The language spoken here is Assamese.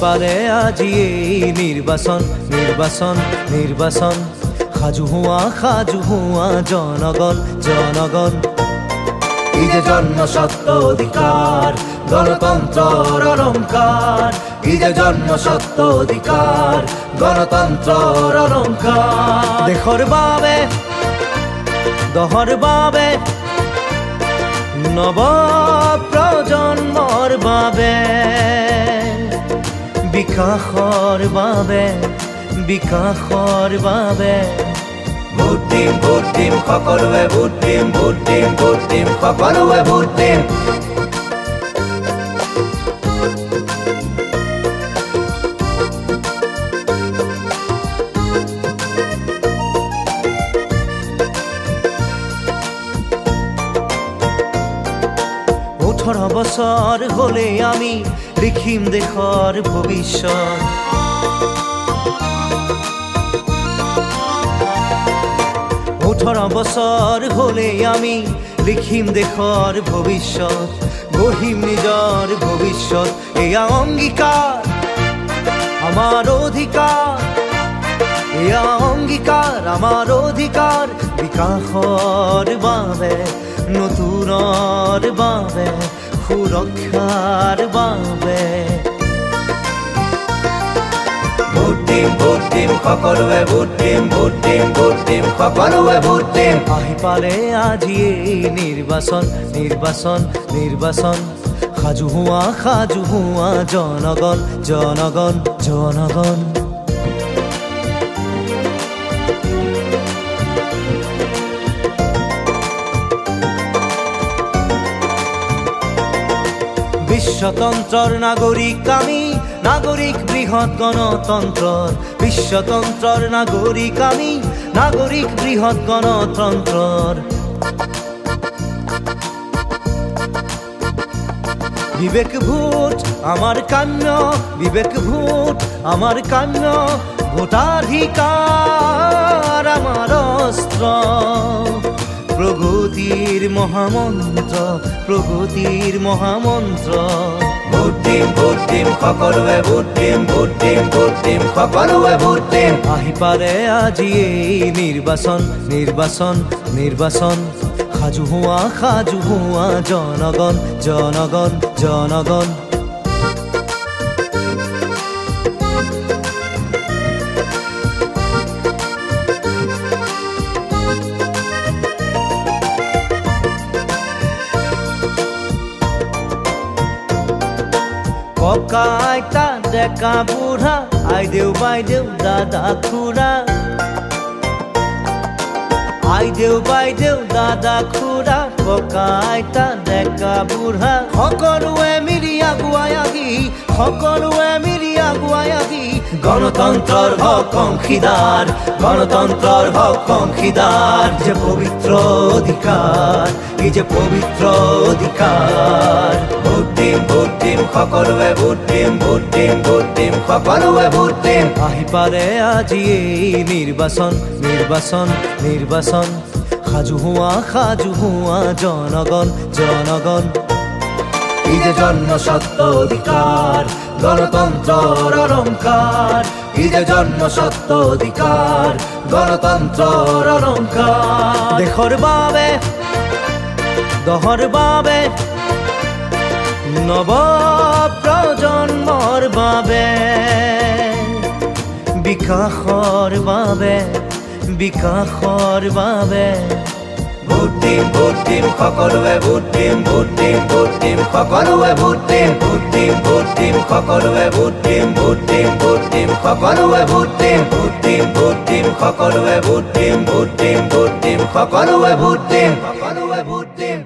পালে আজি এই নিৰ্বাচন নিৰ্বাচন নিৰ্বাচন সাজু হোৱা জনগণ জনগণ এই যে জন্মসত্ব অধিকাৰ গণতন্ত্ৰৰ অলংকাৰ এই যে জন্মসত্ব অধিকাৰ গণতন্ত্ৰৰ অলংকাৰ দেশৰ বাবে দহৰ বাবে নব প্ৰজন্মৰ বাবে বিকাশৰ বাবে বিকাশৰ বাবে ভোট দিম সকলোৱে ভোট দিম সকলোৱে ভোট দিম বছৰ হলে আমি লিখিম দেশৰ ভবিষ্যৎ 18 বছৰ হলে আমি লিখিম দেশৰ ভবিষ্যৎ গঢ়িম নিজৰ ভবিষ্যৎ এয়া অঙ্গীকাৰ আমাৰ অধিকাৰ এয়া অঙ্গীকাৰ আমাৰ অধিকাৰ বিকাশৰ বাবে নতুনৰ বাবে সুৰক্ষাৰ বাবে ভোট দিম সকলোৱে ভোট দিম সকলোৱে ভোট দিম আহি পালে আজি এই নিৰ্বাচন নিৰ্বাচন নিৰ্বাচন সাজু হোৱা জনগণ জনগণ জনগণ বিশ্বতন্ত্ৰৰ নাগৰিক আমি নাগৰিক বৃহৎ গণতন্ত্ৰৰ বিশ্বতন্ত্ৰৰ নাগৰিক আমি নাগৰিক বৃহৎ গণতন্ত্ৰৰ বিবেক ভোট আমাৰ কাম্য বিবেক ভোট আমাৰ কাম্য ভোটাধিকাৰ আমাৰ অস্ত্ৰ প্ৰগতিৰ মহামন্ত্ৰ ভোট দিম সকলোৱে ভোট দিম সকলোৱে ভোট দিম আহি পালে আজি এই নিৰ্বাচন নিৰ্বাচন নিৰ্বাচন সাজু হোৱা জনগণ জনগণ জনগণ ককা আইতা ডেকা বুঢ়া আইদেউ বাইদেউ দাদা খুৰা আইদেউ বাইদেউ দাদা খুৰা ককা আইতা ডেকা বুঢ়া সকলোৱে মিলি আগুৱাই আহি গণতন্ত্ৰৰ হক অংশীদাৰ যে পবিত্ৰ অধিকাৰ এই যে পবিত্ৰ অধিকাৰ ভোট দিম সকলোৱে ভোট দিম সকলোৱে ভোট দিম আহি পালে আজি এই নিৰ্বাচন নিৰ্বাচন নিৰ্বাচন সাজু হোৱা জনগণ জনগণ এই যে জন্মসত্ব অধিকাৰ গণতন্ত্ৰৰ অলংকাৰ এই যে জন্মসত্ব অধিকাৰ গণতন্ত্ৰৰ অলংকাৰ দেশৰ বাবে দহৰ বাবে নব প্ৰজন্মৰ বাবে বিকাশৰ বাবে ভোট দিম সকলোৱে ভোট দিম সকলোৱে ভোট দিম সকলোৱে ভোট দিম সকলোৱে ভোট দিম সকলোৱে ভোট দিম সকলোৱে ভোট দিম